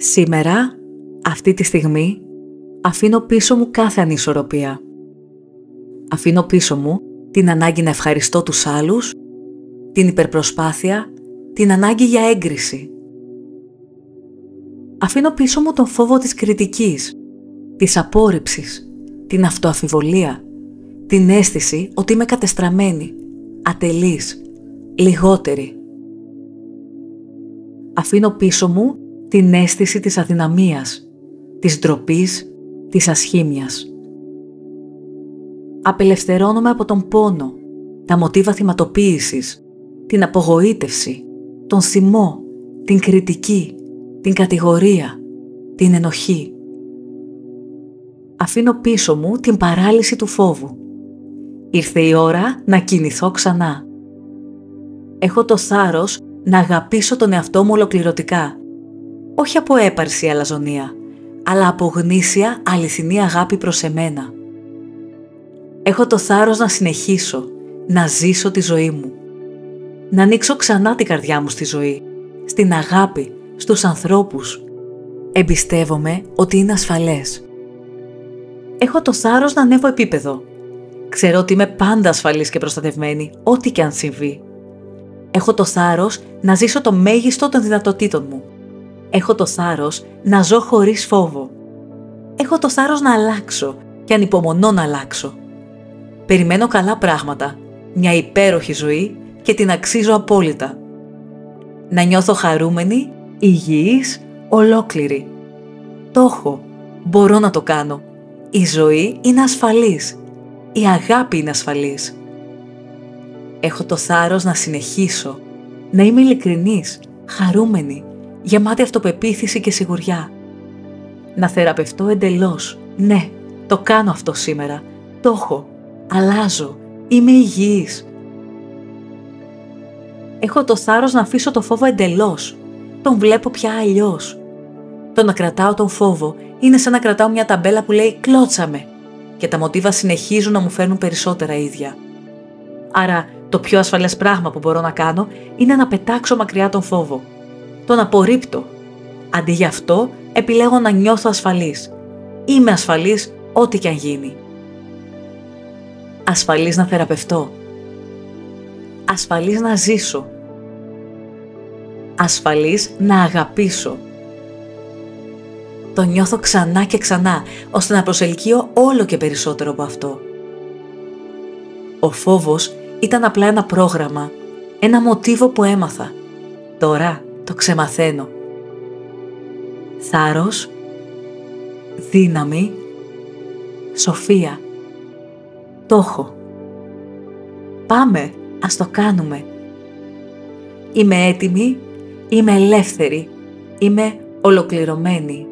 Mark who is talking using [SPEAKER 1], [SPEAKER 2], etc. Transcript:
[SPEAKER 1] Σήμερα, αυτή τη στιγμή, αφήνω πίσω μου κάθε ανισορροπία. Αφήνω πίσω μου την ανάγκη να ευχαριστώ τους άλλους, την υπερπροσπάθεια, την ανάγκη για έγκριση. Αφήνω πίσω μου τον φόβο της κριτικής, της απόρριψης, την αυτοαμφιβολία, την αίσθηση ότι είμαι κατεστραμμένη, ατελής, λιγότερη. Αφήνω πίσω μου την αίσθηση της αδυναμίας, της ντροπής, της ασχήμιας. Απελευθερώνομαι από τον πόνο, τα μοτίβα θυματοποίησης, την απογοήτευση, τον θυμό, την κριτική, την κατηγορία, την ενοχή. Αφήνω πίσω μου την παράλυση του φόβου. Ήρθε η ώρα να κινηθώ ξανά. Έχω το θάρρος να αγαπήσω τον εαυτό μου ολοκληρωτικά. Όχι από έπαρση αλαζονία, αλλά από γνήσια αληθινή αγάπη προς εμένα. Έχω το θάρρος να συνεχίσω, να ζήσω τη ζωή μου. Να ανοίξω ξανά την καρδιά μου στη ζωή, στην αγάπη, στους ανθρώπους. Εμπιστεύομαι ότι είναι ασφαλές. Έχω το θάρρος να ανέβω επίπεδο. Ξέρω ότι είμαι πάντα ασφαλής και προστατευμένη, ό,τι και αν συμβεί. Έχω το θάρρος να ζήσω το μέγιστο των δυνατοτήτων μου. Έχω το θάρρος να ζω χωρίς φόβο. Έχω το θάρρος να αλλάξω και ανυπομονώ να αλλάξω. Περιμένω καλά πράγματα, μια υπέροχη ζωή και την αξίζω απόλυτα. Να νιώθω χαρούμενη, υγιής, ολόκληρη. Το έχω, μπορώ να το κάνω. Η ζωή είναι ασφαλής. Η αγάπη είναι ασφαλής. Έχω το θάρρος να συνεχίσω, να είμαι ειλικρινής, χαρούμενη, γεμάτη αυτοπεποίθηση και σιγουριά. Να θεραπευτώ εντελώς. Ναι, το κάνω αυτό σήμερα. Το έχω. Αλλάζω. Είμαι υγιής. Έχω το θάρρος να αφήσω το φόβο εντελώς. Τον βλέπω πια αλλιώς. Το να κρατάω τον φόβο είναι σαν να κρατάω μια ταμπέλα που λέει «κλώτσαμε» και τα μοτίβα συνεχίζουν να μου φέρνουν περισσότερα ίδια. Άρα το πιο ασφαλές πράγμα που μπορώ να κάνω είναι να πετάξω μακριά τον φόβο. Τον απορρίπτω. Αντί για αυτό επιλέγω να νιώθω ασφαλής. Είμαι ασφαλής ό,τι και αν γίνει. Ασφαλής να θεραπευτώ. Ασφαλής να ζήσω. Ασφαλής να αγαπήσω. Το νιώθω ξανά και ξανά, ώστε να προσελκύω όλο και περισσότερο από αυτό. Ο φόβος ήταν απλά ένα πρόγραμμα, ένα μοτίβο που έμαθα. Τώρα το ξεμαθαίνω. Θάρρος, δύναμη, σοφία. Το έχω. Πάμε, ας το κάνουμε. Είμαι έτοιμη, είμαι ελεύθερη, είμαι ολοκληρωμένη.